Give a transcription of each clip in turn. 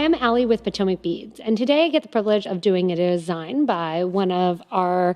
I'm Allie with PotomacBeads, and today I get the privilege of doing a design by one of our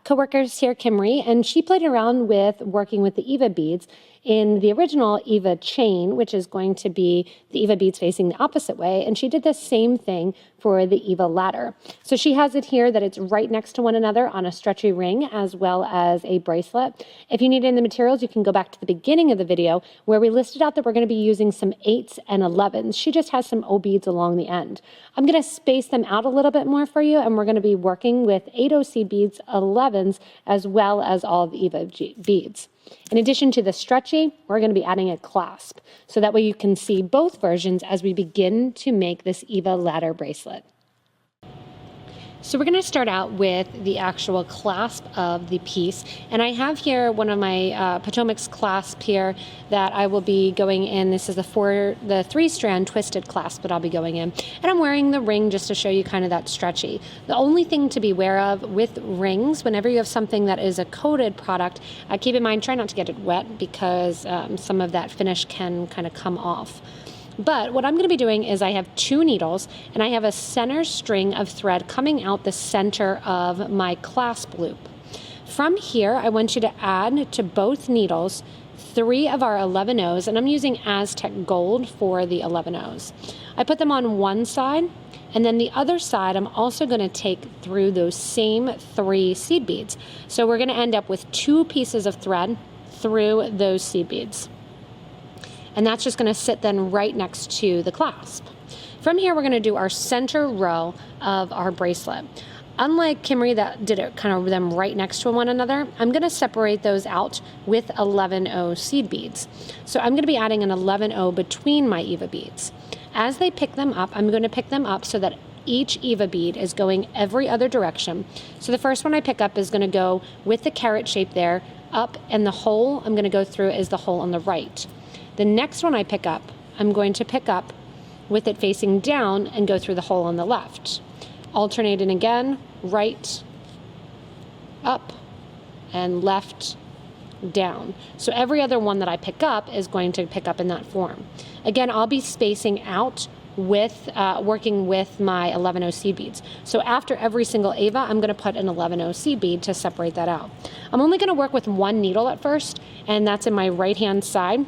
coworkers here, Kimrie, and she played around with working with the EVA beads in the original EVA chain, which is going to be the EVA beads facing the opposite way, and she did the same thing for the EVA ladder. So she has it here that it's right next to one another on a stretchy ring as well as a bracelet. If you need it in the materials, you can go back to the beginning of the video where we listed out that we're going to be using some 8s and 11s. She just has some O beads along the end. I'm going to space them out a little bit more for you, and we're going to be working with 8 OC beads, 11s, as well as all of the EVA beads. In addition to the stretchy, we're going to be adding a clasp, so that way you can see both versions as we begin to make this EVA Ladder Bracelet. So we're going to start out with the actual clasp of the piece, and I have here one of my Potomac's clasp here that I will be going in. This is the 3-strand twisted clasp that I'll be going in, and I'm wearing the ring just to show you kind of that stretchy. The only thing to be aware of with rings, whenever you have something that is a coated product, keep in mind, try not to get it wet because some of that finish can kind of come off. But what I'm going to be doing is I have 2 needles and I have a center string of thread coming out the center of my clasp loop. From here, I want you to add to both needles 3 of our 11 O's, and I'm using Aztec Gold for the 11 O's. I put them on one side, and then the other side I'm also going to take through those same 3 seed beads. So we're going to end up with 2 pieces of thread through those seed beads. And that's just going to sit then right next to the clasp. From here, we're going to do our center row of our bracelet. Unlike Kimrie that did it kind of them right next to one another, I'm going to separate those out with 11O seed beads. So I'm going to be adding an 11O between my EVA beads. As they pick them up, I'm going to pick them up so that each EVA bead is going every other direction. So the first one I pick up is going to go with the carrot shape there, up, and the hole I'm going to go through is the hole on the right. The next one I pick up, I'm going to pick up with it facing down and go through the hole on the left. Alternating again, right, up, and left, down. So every other one that I pick up is going to pick up in that form. Again, I'll be spacing out with working with my 11O seed beads. So after every single EVA, I'm going to put an 11O seed bead to separate that out. I'm only going to work with one needle at first, and that's in my right-hand side.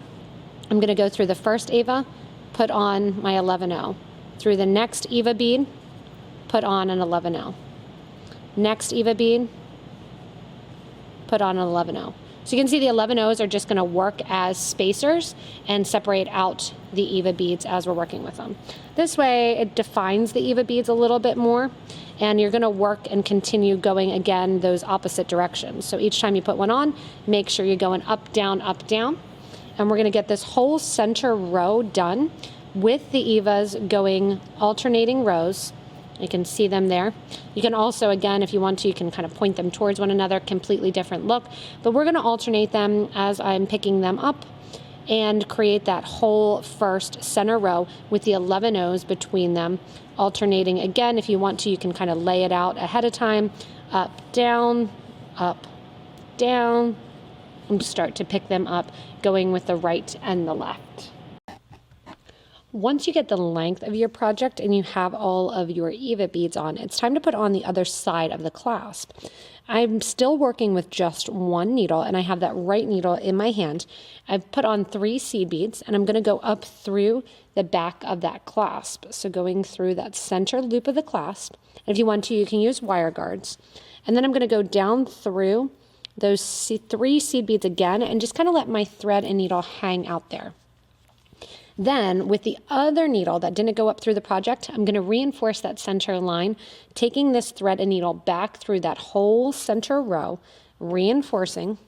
I'm going to go through the first EVA, put on my 11O. Through the next EVA bead, put on an 11O. Next EVA bead, put on an 11O. So you can see the 11Os are just going to work as spacers and separate out the EVA beads as we're working with them. This way it defines the EVA beads a little bit more, and you're going to work and continue going again those opposite directions. So each time you put one on, make sure you're going up, down, and we're going to get this whole center row done with the EVAs going alternating rows. You can see them there. You can also, again, if you want to, you can kind of point them towards one another, completely different look. But we're going to alternate them as I'm picking them up and create that whole first center row with the 11 O's between them. Alternating again, if you want to, you can kind of lay it out ahead of time. Up, down, and start to pick them up, going with the right and the left. Once you get the length of your project and you have all of your EVA beads on, it's time to put on the other side of the clasp. I'm still working with just one needle, and I have that right needle in my hand. I've put on 3 seed beads, and I'm going to go up through the back of that clasp. So going through that center loop of the clasp. And if you want to, you can use wire guards. And then I'm going to go down through those 3 seed beads again and just kind of let my thread and needle hang out there. Then with the other needle that didn't go up through the project, I'm going to reinforce that center line, taking this thread and needle back through that whole center row, reinforcing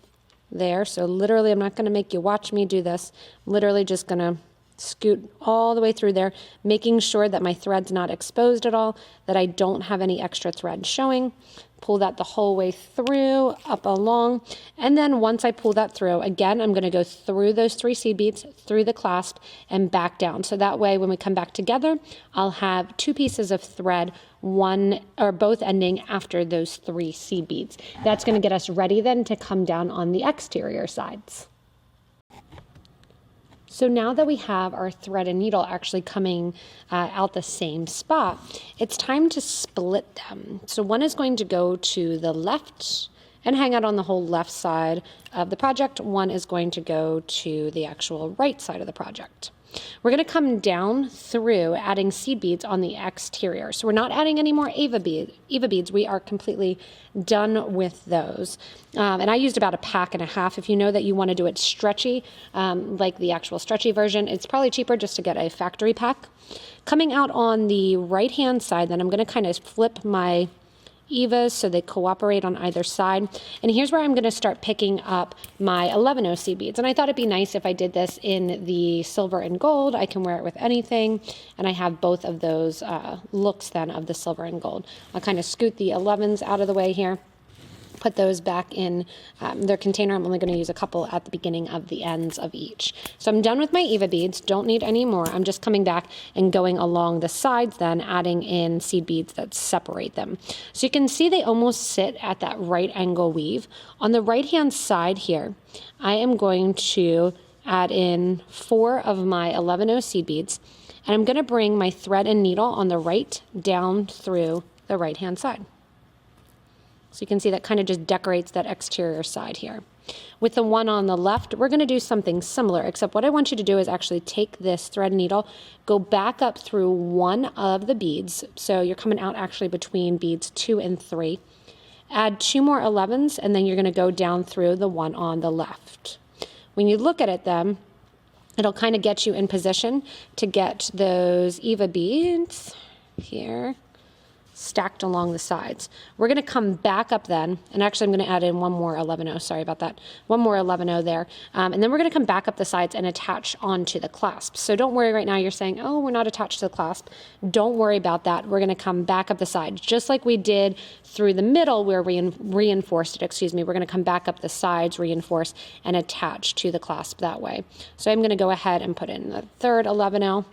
there. So literally, I'm not going to make you watch me do this. I'm literally just going to scoot all the way through there, making sure that my thread's not exposed at all, that I don't have any extra thread showing. Pull that the whole way through, up along, and then once I pull that through, again, I'm going to go through those 3 seed beads, through the clasp, and back down. So that way, when we come back together, I'll have 2 pieces of thread, one or both ending after those 3 seed beads. That's going to get us ready then to come down on the exterior sides. So now that we have our thread and needle actually coming out the same spot, it's time to split them. So one is going to go to the left and hang out on the whole left side of the project. One is going to go to the actual right side of the project. We're going to come down through adding seed beads on the exterior. So we're not adding any more EVA beads. We are completely done with those. And I used about a pack and a half. If you know that you want to do it stretchy, like the actual stretchy version, it's probably cheaper just to get a factory pack. Coming out on the right-hand side, then I'm going to kind of flip my EVAs so they cooperate on either side. And here's where I'm going to start picking up my 11-0 seed beads. And I thought it'd be nice if I did this in the silver and gold. I can wear it with anything. And I have both of those looks then of the silver and gold. I'll kind of scoot the 11s out of the way here. Put those back in their container. I'm only going to use a couple at the beginning of the ends of each. So I'm done with my EVA beads. Don't need any more. I'm just coming back and going along the sides then, adding in seed beads that separate them. So you can see they almost sit at that right angle weave. On the right hand side here, I am going to add in 4 of my 11-0 seed beads, and I'm going to bring my thread and needle on the right down through the right hand side. So you can see that kind of just decorates that exterior side here. With the one on the left, we're going to do something similar, except what I want you to do is actually take this thread and needle, go back up through one of the beads. So you're coming out actually between beads 2 and 3. Add 2 more 11s, and then you're going to go down through the one on the left. When you look at it then, it'll kind of get you in position to get those EVA beads here stacked along the sides. We're going to come back up then, and actually I'm going to add in one more 11-0, sorry about that, one more 11-0 there, and then we're going to come back up the sides and attach onto the clasp. So don't worry right now, you're saying, oh, we're not attached to the clasp. Don't worry about that. We're going to come back up the sides, just like we did through the middle where we reinforced it, we're going to come back up the sides, reinforce, and attach to the clasp that way. So I'm going to go ahead and put in the third 11-0.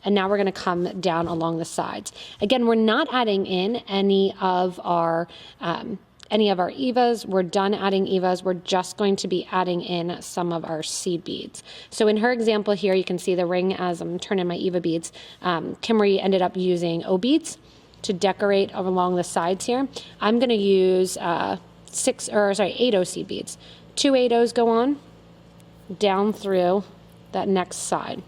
And now we're going to come down along the sides. Again, we're not adding in any of our EVAs. We're done adding EVAs. We're just going to be adding in some of our seed beads. So in her example here, you can see the ring as I'm turning my EVA beads. Kimrie ended up using O beads to decorate along the sides here. I'm going to use 8-0 seed beads. 2 8-0s go on down through that next side.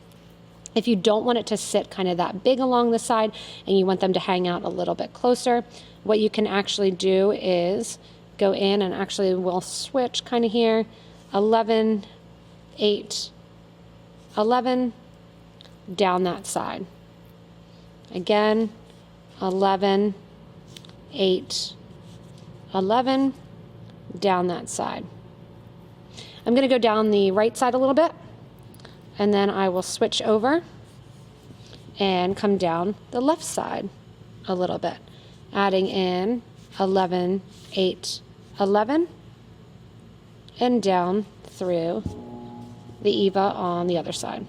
If you don't want it to sit kind of that big along the side and you want them to hang out a little bit closer, what you can actually do is go in and actually we'll switch kind of here, 11, 8, 11, down that side. Again, 11, 8, 11, down that side. I'm going to go down the right side a little bit. And then I will switch over and come down the left side a little bit, adding in 11, 8, 11, and down through the EVA on the other side.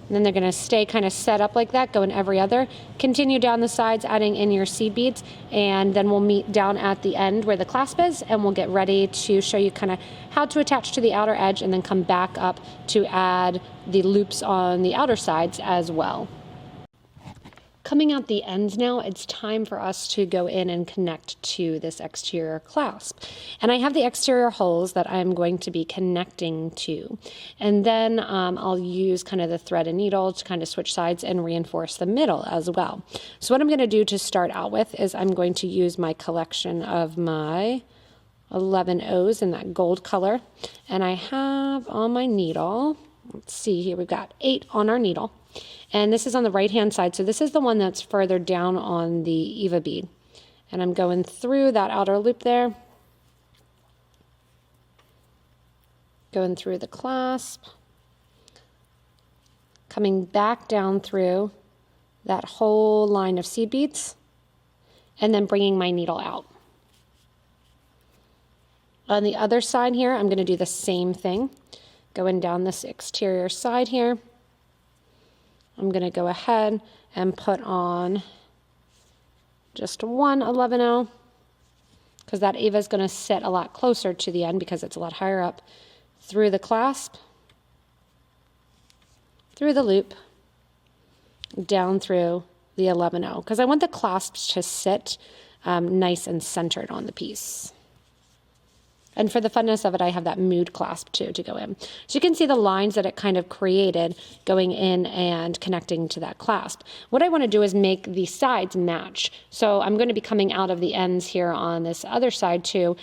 And then they're going to stay kind of set up like that, go in every other. Continue down the sides, adding in your seed beads, and then we'll meet down at the end where the clasp is, and we'll get ready to show you kind of how to attach to the outer edge and then come back up to add the loops on the outer sides as well. Coming out the ends now, it's time for us to go in and connect to this exterior clasp. And I have the exterior holes that I'm going to be connecting to. And then I'll use kind of the thread and needle to kind of switch sides and reinforce the middle as well. So what I'm going to do to start out with is I'm going to use my collection of my 11-0s in that gold color. And I have on my needle, let's see here, we've got 8 on our needle. And this is on the right-hand side, so this is the one that's further down on the EVA bead. And I'm going through that outer loop there, going through the clasp, coming back down through that whole line of seed beads, and then bringing my needle out. On the other side here, I'm going to do the same thing, going down this exterior side here. I'm going to go ahead and put on just one 11-0 because that EVA is going to sit a lot closer to the end because it's a lot higher up. through the clasp, through the loop, down through the 11-0, because I want the clasps to sit nice and centered on the piece. And for the funness of it, I have that mood clasp too to go in. So you can see the lines that it kind of created going in and connecting to that clasp. What I want to do is make the sides match. So I'm going to be coming out of the ends here on this other side too,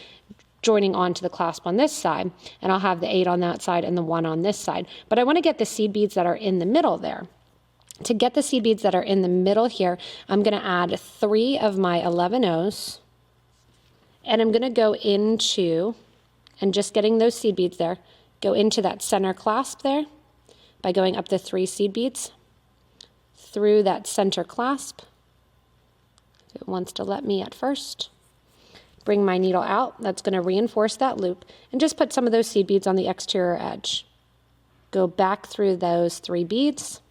joining onto the clasp on this side, and I'll have the 8 on that side and the 1 on this side. But I want to get the seed beads that are in the middle there. To get the seed beads that are in the middle here, I'm going to add 3 of my 11-0s. And I'm going to go into, and just getting those seed beads there, go into that center clasp there by going up the 3 seed beads through that center clasp. It wants to let me at first. Bring my needle out. That's going to reinforce that loop, and just put some of those seed beads on the exterior edge. Go back through those 3 beads,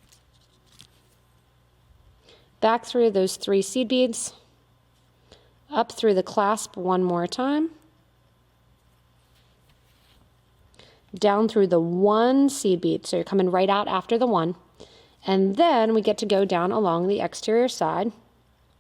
back through those 3 seed beads, up through the clasp one more time, down through the 1 seed bead, so you're coming right out after the 1, and then we get to go down along the exterior side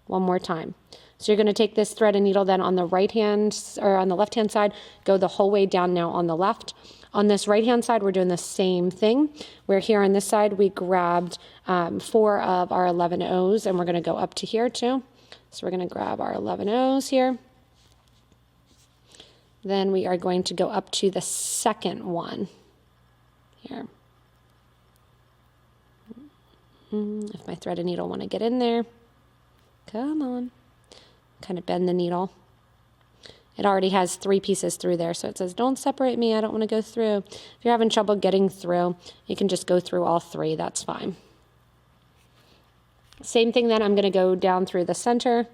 one more time. So you're going to take this thread and needle then on the right hand, or on the left hand side, go the whole way down now on the left. On this right hand side, we're doing the same thing, where here on this side we grabbed 4 of our 11-0s, and we're going to go up to here too. So we're going to grab our 11-0s here. Then we are going to go up to the second one here. If my thread and needle want to get in there, come on. Kind of bend the needle. It already has 3 pieces through there, so it says, don't separate me, I don't want to go through. If you're having trouble getting through, you can just go through all 3, that's fine. Same thing then, I'm going to go down through the center,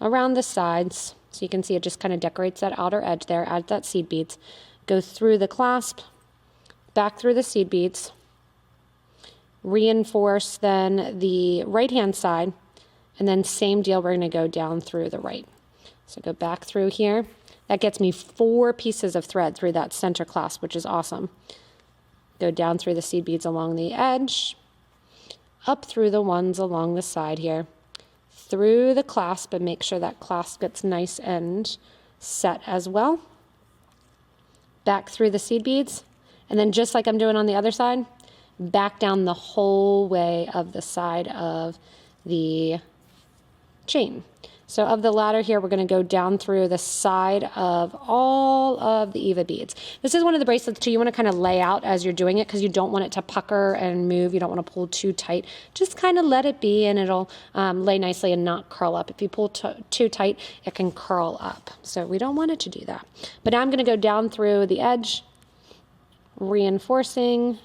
around the sides, so you can see it just kind of decorates that outer edge there, add that seed beads, go through the clasp, back through the seed beads, reinforce then the right hand side, and then same deal, we're going to go down through the right. So go back through here. That gets me 4 pieces of thread through that center clasp, which is awesome. Go down through the seed beads along the edge, up through the ones along the side here, through the clasp, and make sure that clasp gets nice and set as well. Back through the seed beads, and then just like I'm doing on the other side, back down the whole way of the side of the chain. So of the ladder here, we're going to go down through the side of all of the EVA beads. This is one of the bracelets too, you want to kind of lay out as you're doing it, because you don't want it to pucker and move. You don't want to pull too tight. Just kind of let it be, and it'll lay nicely and not curl up. If you pull too tight, it can curl up. So we don't want it to do that. But now I'm going to go down through the edge, reinforcing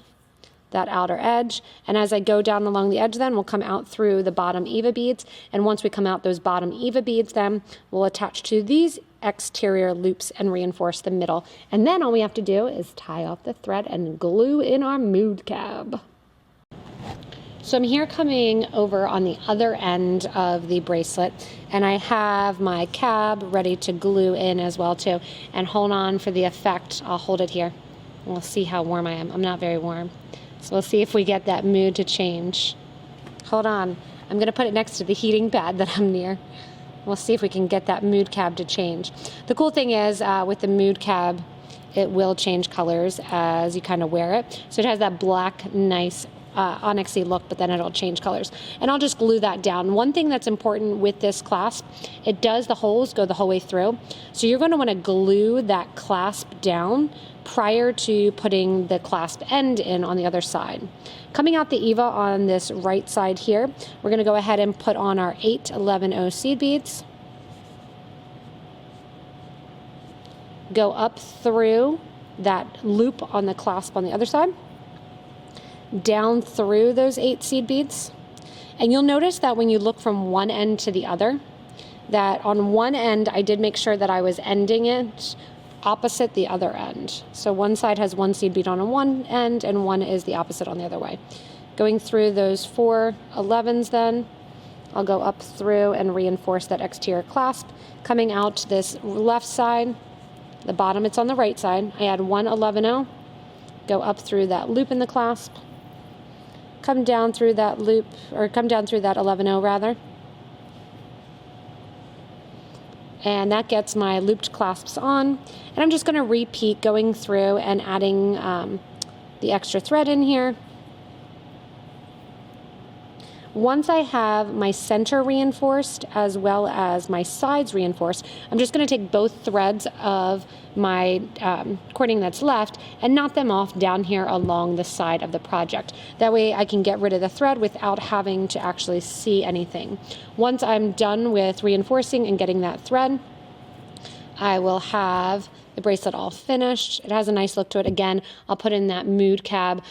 that outer edge, and as I go down along the edge then we'll come out through the bottom EVA beads, and once we come out those bottom EVA beads then we'll attach to these exterior loops and reinforce the middle, and then all we have to do is tie off the thread and glue in our mood cab. So I'm here coming over on the other end of the bracelet, and I have my cab ready to glue in as well too, and hold on for the effect. I'll hold it here. We'll see how warm I am. I'm not very warm. So we'll see if we get that mood to change. Hold on. I'm going to put it next to the heating pad that I'm near. We'll see if we can get that mood cab to change. The cool thing is with the mood cab, it will change colors as you kind of wear it. So it has that black, nice onyxy look, but then it'll change colors. And I'll just glue that down. One thing that's important with this clasp, the holes go the whole way through. So you're going to want to glue that clasp down prior to putting the clasp end in on the other side. Coming out the EVA on this right side here, we're going to go ahead and put on our 8 11-0 seed beads. Go up through that loop on the clasp on the other side, down through those 8 seed beads. And you'll notice that when you look from one end to the other, that on one end I did make sure that I was ending it opposite the other end. So one side has 1 seed bead on one end and one is the opposite on the other way. Going through those 4 11s then, I'll go up through and reinforce that exterior clasp. Coming out this left side, the bottom it's on the right side, I add 1 11-0, go up through that loop in the clasp, come down through that loop, or come down through that 11-0 rather. And that gets my looped clasps on. And I'm just going to repeat going through and adding the extra thread in here. Once I have my center reinforced as well as my sides reinforced, I'm just going to take both threads of my cording that's left and knot them off down here along the side of the project. That way I can get rid of the thread without having to actually see anything. Once I'm done with reinforcing and getting that thread, I will have the bracelet all finished. It has a nice look to it. Again, I'll put in that mood cab,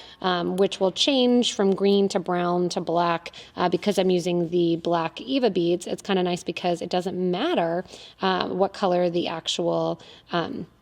which will change from green to brown to black because I'm using the black EVA beads. It's kind of nice because it doesn't matter what color the actual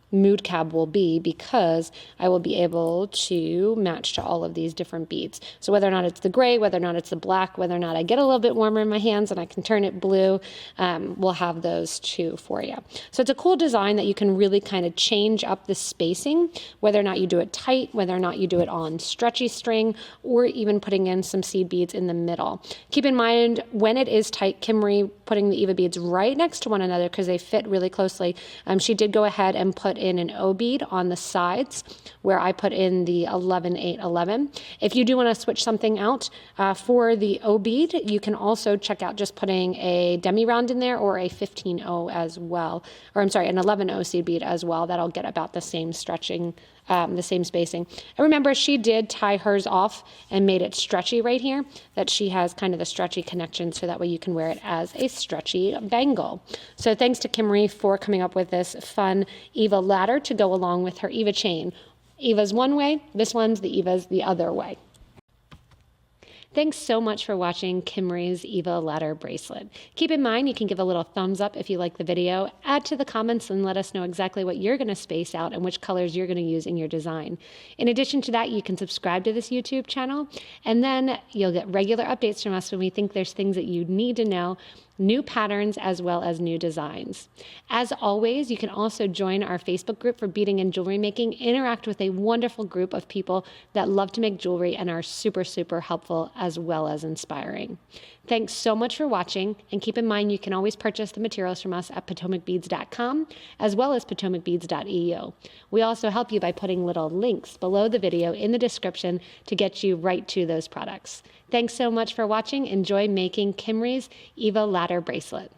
mood cab will be, because I will be able to match to all of these different beads. So whether or not it's the gray, whether or not it's the black, whether or not I get a little bit warmer in my hands and I can turn it blue, we'll have those two for you. So it's a cool design that you can really kind of change up the spacing, whether or not you do it tight, whether or not you do it on stretchy string, or even putting in some seed beads in the middle. Keep in mind, when it is tight, Kimrie putting the EVA beads right next to one another because they fit really closely, she did go ahead and put in an O bead on the sides where I put in the 11-8-11. If you do want to switch something out for the O bead, you can also check out just putting a demi round in there or a 15-0 as well, or I'm sorry, an 11-0 seed bead as well. That'll get about the same stretching, the same spacing. And remember, she did tie hers off and made it stretchy right here, that she has kind of the stretchy connection, so that way you can wear it as a stretchy bangle. So thanks to Kimrie for coming up with this fun EVA ladder to go along with her EVA chain. EVA's one way, this one's the EVA's the other way. Thanks so much for watching Kimrie's EVA Ladder Bracelet. Keep in mind, you can give a little thumbs up if you like the video, add to the comments and let us know exactly what you're going to space out and which colors you're going to use in your design. In addition to that, you can subscribe to this YouTube channel, and then you'll get regular updates from us when we think there's things that you need to know, new patterns as well as new designs. As always, you can also join our Facebook group for beading and jewelry making, interact with a wonderful group of people that love to make jewelry and are super, super helpful as well as inspiring. Thanks so much for watching, and keep in mind you can always purchase the materials from us at PotomacBeads.com as well as PotomacBeads.eu. We also help you by putting little links below the video in the description to get you right to those products. Thanks so much for watching. Enjoy making Kimrie's EVA Ladder Bracelet.